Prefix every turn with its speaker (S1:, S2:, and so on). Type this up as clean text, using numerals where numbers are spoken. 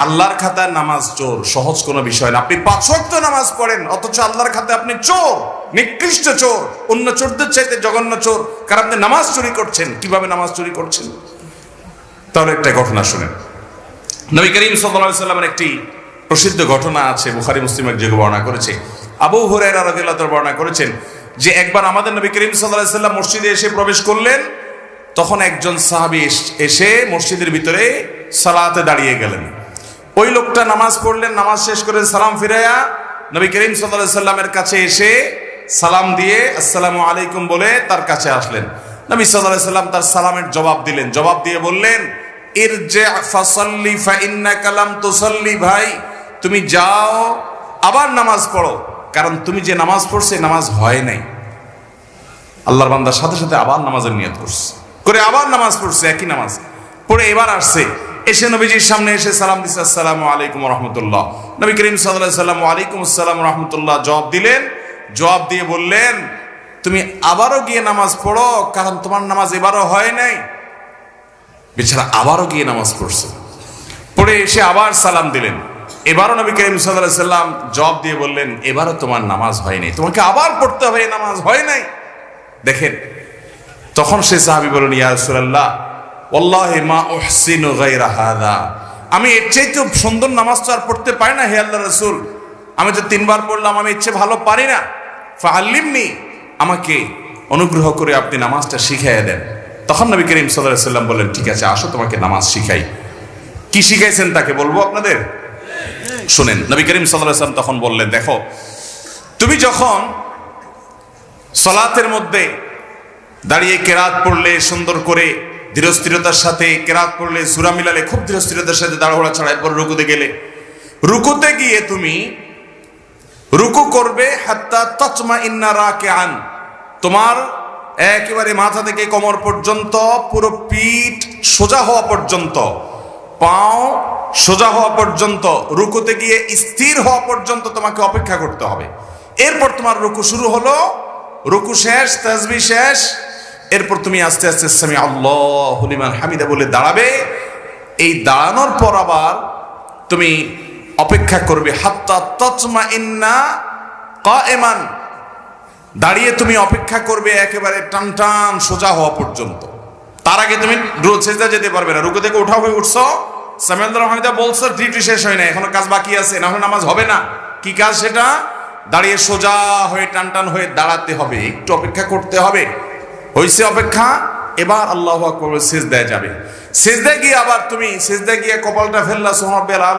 S1: আল্লাহর খাতায় নামাজ চোর সহজ কোনো বিষয় না। আপনি 5 ওয়াক্ত নামাজ পড়েন অথচ আল্লাহর খাতায় আপনি চোর, নিকৃষ্ট চোর, অন্য চোরদের চাইতে জঘন্য চোর, কারণ আপনি নামাজ চুরি করছেন। কিভাবে নামাজ চুরি করছেন? তাহলে একটা ঘটনা শুনেন। নবী করিম সাল্লাল্লাহু আলাইহি সাল্লামের একটি প্রসিদ্ধ ঘটনা আছে, বুখারী মুসলিম এক জায়গায় বর্ণনা করেছে। আবু হুরায়রা রাদিয়াল্লাহু তাআলা বর্ণনা করেছেন যে একবার আমাদের নবী করিম সাল্লাল্লাহু আলাইহি সাল্লাম মসজিদে এসে প্রবেশ করলেন। তখন একজন সাহাবী এসে মসজিদের ভিতরে সালাতে দাঁড়িয়ে গেলেন। ওই লোকটা নামাজ পড়লেন, নামাজ শেষ করে সালাম ফিরাইয়া নবী করিম সাল্লাল্লাহু আলাইহি সাল্লামের কাছে এসে সালাম দিয়ে আসসালামু আলাইকুম বলে তার কাছে আসলেন। নবী সাল্লাল্লাহু আলাইহি সাল্লাম তার সালামের জবাব দিলেন। জবাব দিয়ে বললেন, ইরজি ফাসাল্লি ফা ইন্নাকা লাম তুসাল্লি, ভাই তুমি যাও আবার নামাজ পড়ো, কারণ তুমি যে নামাজ পড়ছো নামাজ হয় নাই। আল্লাহর বান্দার সাথে সাথে আবার নামাজের নিয়ত করছে, করে আবার নামাজ পড়ছে, একই নামাজ পড়ে এবার আসছে, এসে নবীজির সামনে এসে সালাম দিচ্ছে, আসসালামু আলাইকুম ওয়া রাহমাতুল্লাহ। নবী করিম সাল্লাল্লাহু আলাইহি ওয়াসাল্লাম ওয়া আলাইকুম আসসালাম ওয়া রাহমাতুল্লাহ জবাব দিলেন। জবাব দিয়ে বললেন, তুমি আবারও গিয়ে নামাজ পড়ো, কারণ তোমার নামাজ এবারও হয় নাই। বেচারা আবারও গিয়ে নামাজ পড়ছে, পড়ে এসে আবার সালাম দিলেন। এবারও নবী করিম সাল্লাল্লাহু আলাইহি ওয়াসাল্লাম জবাব দিয়ে বললেন, এবারও তোমার নামাজ হয় নাই, তোমাকে আবার পড়তে হবে, নামাজ হয় নাই। দেখেন, তখন সে সাহাবী বলেন, ইয়া রাসূলুল্লাহ ওয়াল্লাহি মা উহসিনু গায়রা হাযা, আমি এর চাইতে সুন্দর নামাজ তো আর পড়তে পারি না হে আল্লাহর রাসূল, আমি তো 3 বার পড়লাম, আমি ইচ্ছে ভালো পারি না। ফাআল্লিমনি, আমাকে অনুগ্রহ করে আপনি নামাজটা শিখাইয়া দেন। তখন নবী করিম সাল্লাল্লাহু আলাইহি ওয়াসাল্লাম বললেন, ঠিক আছে আসো তোমাকে নামাজ শিখাই। কি শিখাইছেন তাকে বলবো আপনাদের, শুনেন। নবী করিম সাল্লাল্লাহু আলাইহি ওয়াসাল্লাম তখন বললেন, দেখো তুমি যখন সালাতের মধ্যে দাঁড়িয়ে কেরাত পড়লে, সুন্দর করে ধীরস্থিরতার সাথে কেরাত পড়লে, সূরা মিলালে খুব ধীরস্থিরতার সাথে দাঁড়াওয়া ছাড়া, এরপর রুকুতে গেলে, রুকুতে গিয়ে তুমি রুকু করবে হাত্তা তাতমাইন্না রাকিআন, তোমার একেবারে মাথা থেকে কোমর পর্যন্ত পুরো পিঠ সোজা হওয়া পর্যন্ত, পাও সোজা হওয়া পর্যন্ত, রুকুতে গিয়ে স্থির হওয়া পর্যন্ত তোমাকে অপেক্ষা করতে হবে। এরপর তোমার রুকু শুরু হলো, রুকু শেষ, তাসবিহ শেষ, এরপর তুমি আস্তে আস্তে সামি আল্লাহু লিমান হামিদা বলে দাঁড়াবে। এই দাঁড়ানোর পর আবার তুমি অপেক্ষা করবে হাত্তা তাতমাইন্না কায়েমান, দাঁড়িয়ে তুমি অপেক্ষা করবে একেবারে টান টান সোজা হওয়া পর্যন্ত। তার আগে তুমি সেজদা যেতে পারবে না। রুকু থেকে উঠা হয়ে উঠছো, সামি আল্লাহু হামিদা বলছো, ডিউটি শেষ হয় না, এখনো কাজ বাকি আছে, না হলে নামাজ হবে না। কি কাজ সেটা? দাঁড়িয়ে সোজা হয়ে টান টান হয়ে দাঁড়াতে হবে, একটু অপেক্ষা করতে হবে। হইছে অপেক্ষা, এবার আল্লাহু আকবার সিজদায় যাবে। সিজদায় গিয়ে আবার তুমি সিজদায় গিয়ে কপালটা ফেললা, সুবহানাল্লাহ।